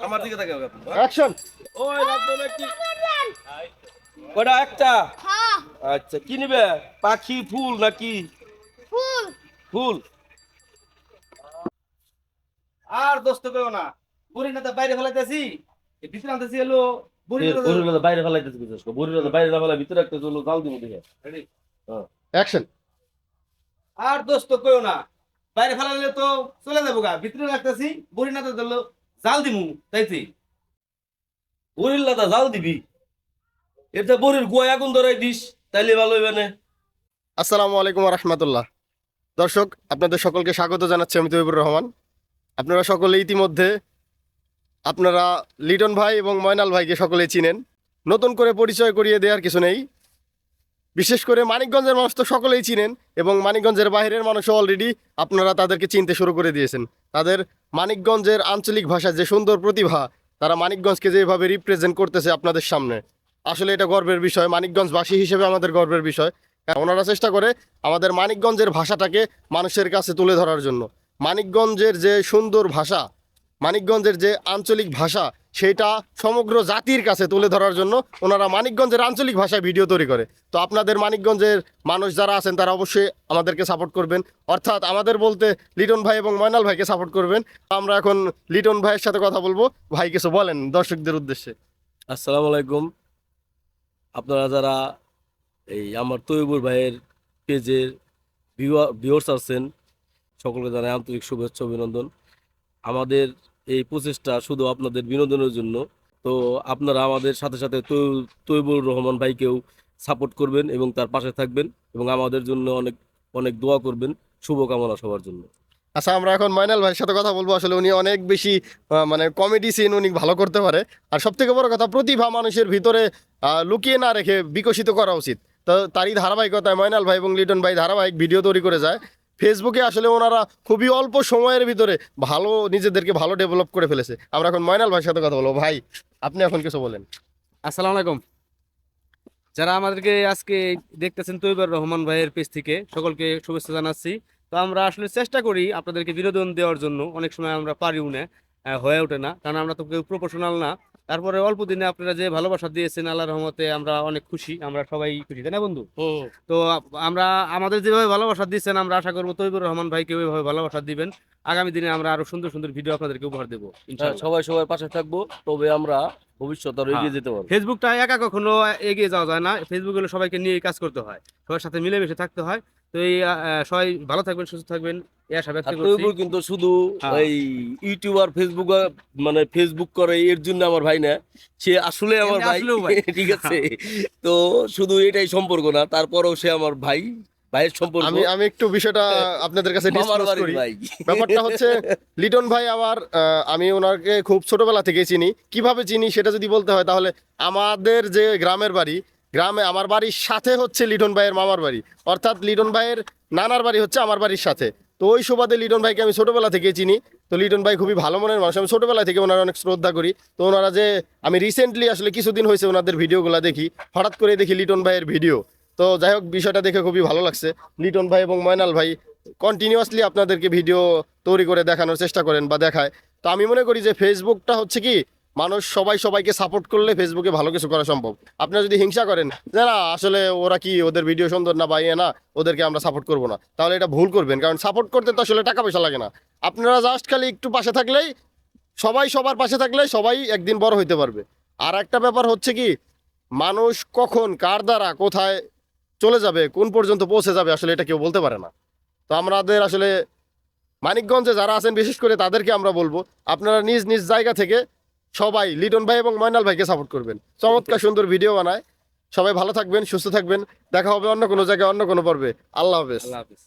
আমার দিকে তাকাও অ্যাকশন। ওই লাগবে নাকি ওটা একটা হ্যাঁ আচ্ছা কি নিবে পাখি ফুল নাকি ফুল ফুল আর দোস্ত কইও না, বুড়ি না তো বাইরে ফেলাইতেছি, ভিতরে আনতেছি এলো বুড়ি না। বড়ির বাইরে ফেলাইতেছে বুঝছ বড়ির বাইরে না ফেলাই ভিতরে একটা চলো জাল দিব দেখে রেডি হ্যাঁ অ্যাকশন। আর দোস্ত কইও না, বাইরে ফেলাইলে তো চলে যাবো গা, ভিতরে রাখতেছি বুড়ি না তো দিলো জাল দিমু তাইছি। বড়ির লাদা জাল দিবি এটা বড়ির গোয়া আগুন ধরাই দিস তাইলে ভালো হইবে না আসসালামু আলাইকুম রহমতুল্লাহ। দর্শক, আপনাদের সকলকে স্বাগত জানাচ্ছি। আমি তৈবুর রহমান। আপনারা সকলে ইতিমধ্যে আপনারা লিটন ভাই এবং ময়নাল ভাইকে সকলেই চিনেন। নতুন করে পরিচয় করিয়ে দেওয়ার কিছু নেই। বিশেষ করে মানিকগঞ্জের মানুষ তো সকলেই চিনেন, এবং মানিকগঞ্জের বাইরের মানুষও অলরেডি আপনারা তাদেরকে চিনতে শুরু করে দিয়েছেন। তাদের মানিকগঞ্জের আঞ্চলিক ভাষার যে সুন্দর প্রতিভা, তারা মানিকগঞ্জকে যেভাবে রিপ্রেজেন্ট করতেছে আপনাদের সামনে, আসলে এটা গর্বের বিষয়। মানিকগঞ্জবাসী হিসেবে আমাদের গর্বের বিষয়। ওনারা চেষ্টা করে আমাদের মানিকগঞ্জের ভাষাটাকে মানুষের কাছে তুলে ধরার জন্য। মানিকগঞ্জের যে সুন্দর ভাষা, মানিকগঞ্জের যে আঞ্চলিক ভাষা, সেটা সমগ্র জাতির কাছে তুলে ধরার জন্য ওনারা মানিকগঞ্জের আঞ্চলিক ভাষায় ভিডিও তৈরি করে। তো আপনাদের মানিকগঞ্জের মানুষ যারা আছেন তারা অবশ্যই আমাদেরকে সাপোর্ট করবেন, অর্থাৎ আমাদের বলতে লিটন ভাই এবং ময়নাল ভাইকে সাপোর্ট করবেন। আমরা এখন লিটন ভাইয়ের সাথে কথা বলবো। ভাই কিছু বলেন দর্শকদের উদ্দেশ্যে। আসসালামু আলাইকুম। আপনারা যারা এই আমার তৈবুর ভাইয়ের পেজের ভিউয়ার্স আছেন সকলকে জানাই আন্তরিক শুভেচ্ছা অভিনন্দন। আমাদের এই প্রচেষ্টা শুধু আপনাদের বিনোদনের জন্য। তো আপনারা আমাদের সাথে সাথে তৈবুর রহমান ভাইকেও সাপোর্ট করবেন এবং তার পাশে থাকবেন এবং আমাদের জন্য অনেক অনেক দোয়া করবেন। শুভকামনা সবার জন্য। আচ্ছা, আমরা এখন ময়নাল ভাইয়ের সাথে কথা বলবো। আসলে উনি অনেক বেশি মানে কমেডি সিন উনি ভালো করতে পারে। আর সবথেকে বড় কথা, প্রতিভা মানুষের ভিতরে লুকিয়ে না রেখে বিকশিত করা উচিত। তো তারই ধারাবাহিকতায় ময়নাল ভাই এবং লিটন ভাই ধারাবাহিক ভিডিও তৈরি করে যায় ফেসবুকে। আসলে ওনারা খুবই অল্প সময়ের ভিতরে ভালো নিজেদেরকে ভালো ডেভেলপ করে ফেলেছে। আমরা এখন ময়নাল ভাইয়ের সাথে কথা বলবো। ভাই, আপনি এখন কিছু বলেন। আসসালামু আলাইকুম। যারা আমাদেরকে আজকে দেখতেছেন তৈবুর রহমান ভাইয়ের পেজ থেকে সকলকে শুভেচ্ছা জানাচ্ছি। তো আমরা আসলে চেষ্টা করি আপনাদেরকে বিনোদন দেওয়ার জন্য, অনেক সময় আমরা পারিও না, হয়ে ওঠে না, কারণ আমরা তো কেউ প্রফেশনাল না। তারপরে অল্প দিনে আপনারা যে ভালোবাসা দিয়েছেন আল্লাহর রহমতে আমরা অনেক খুশি, আমরা সবাই খুশি, তাই না বন্ধু? তো আমরা আমাদের যেভাবে ভালোবাসা দিচ্ছেন, আমরা আশা করবো তৈবুর রহমান ভাইকে ওইভাবে ভালোবাসা দিবেন। আগামী দিনে আমরা আরো সুন্দর সুন্দর ভিডিও আপনাদেরকে উপহার দেবো ইনশাআল্লাহ। সবাই সবার পাশে থাকবো, তবে আমরা ভবিষ্যতে আরো এগিয়ে যেতে পারবো। ফেসবুকটা একা কখনো এগিয়ে যাওয়া যায় না। ফেসবুক হলে সবাইকে নিয়ে কাজ করতে হয়, সবার সাথে মিলেমিশে থাকতে হয়। তো এই সবাই ভালো থাকবেন, সুস্থ থাকবেন, এই আশা ব্যক্ত করছি। তৈবুর কিন্তু শুধু এই ইউটিউবার ফেসবুক মানে ফেসবুক করে এর জন্য আমার ভাই না, সে আসলে আমার ভাই। ঠিক আছে, তো শুধু এটাই সম্পর্ক না, তারপরেও সে আমার ভাই, ভাইয়ের সম্পর্ক। আমি একটু বিষয়টা আপনাদের কাছে ডিসকাস করি। ব্যাপারটা হচ্ছে, লিটন ভাই আমার আমি ওনাকে খুব ছোটবেলা থেকে চিনি। কিভাবে চিনি সেটা যদি বলতে হয়, তাহলে আমাদের যে গ্রামের বাড়ি, গ্রামে আমার বাড়ির সাথে হচ্ছে লিটন ভাইয়ের মামার বাড়ি, অর্থাৎ লিটন ভাইয়ের নানার বাড়ি হচ্ছে আমার বাড়ির সাথে। তো ওই সুবাদে লিটন ভাইকে আমি ছোটবেলা থেকে চিনি। তো লিটন ভাই খুবই ভালো মনের মানুষ, আমি ছোটবেলা থেকে ওনার অনেক শ্রদ্ধা করি। তো ওনারা যে আমি রিসেন্টলি আসলে কিছুদিন হয়েছে ওনাদের ভিডিওগুলো দেখি, হঠাৎ করে দেখি লিটন ভাইয়ের ভিডিও। তো যাই হোক, বিষয়টা দেখে খুবই ভালো লাগছে। লিটন ভাই এবং ময়নাল ভাই কন্টিনিউয়াসলি আপনাদেরকে ভিডিও তৈরি করে দেখানোর চেষ্টা করেন বা দেখায়। তো আমি মনে করি যে ফেসবুকটা হচ্ছে কি, মানুষ সবাই সবাইকে সাপোর্ট করলে ফেসবুকে ভালো কিছু করা সম্ভব। আপনারা যদি হিংসা করেন যে না আসলে ওরা কি, ওদের ভিডিও সুন্দর না বা না, ওদেরকে আমরা সাপোর্ট করবো না, তাহলে এটা ভুল করবেন। কারণ সাপোর্ট করতে তো আসলে টাকা পয়সা লাগে না। আপনারা জাস্ট খালি একটু পাশে থাকলেই, সবাই সবার পাশে থাকলে সবাই একদিন বড় হইতে পারবে। আর একটা ব্যাপার হচ্ছে কি, মানুষ কখন কার দ্বারা কোথায় চলে যাবে, কোন পর্যন্ত পৌঁছে যাবে, আসলে এটা কেউ বলতে পারে না। তো আমাদের আসলে মানিকগঞ্জে যারা আছেন বিশেষ করে তাদেরকে আমরা বলবো, আপনারা নিজ নিজ জায়গা থেকে সবাই লিটন ভাই এবং ময়নাল ভাইকে সাপোর্ট করবেন। চমৎকার সুন্দর ভিডিও বানায়। সবাই ভালো থাকবেন, সুস্থ থাকবেন। দেখা হবে অন্য কোনো জায়গায়, অন্য কোনো পর্বে। আল্লাহ হাফেজ। আল্লাহ হাফেজ।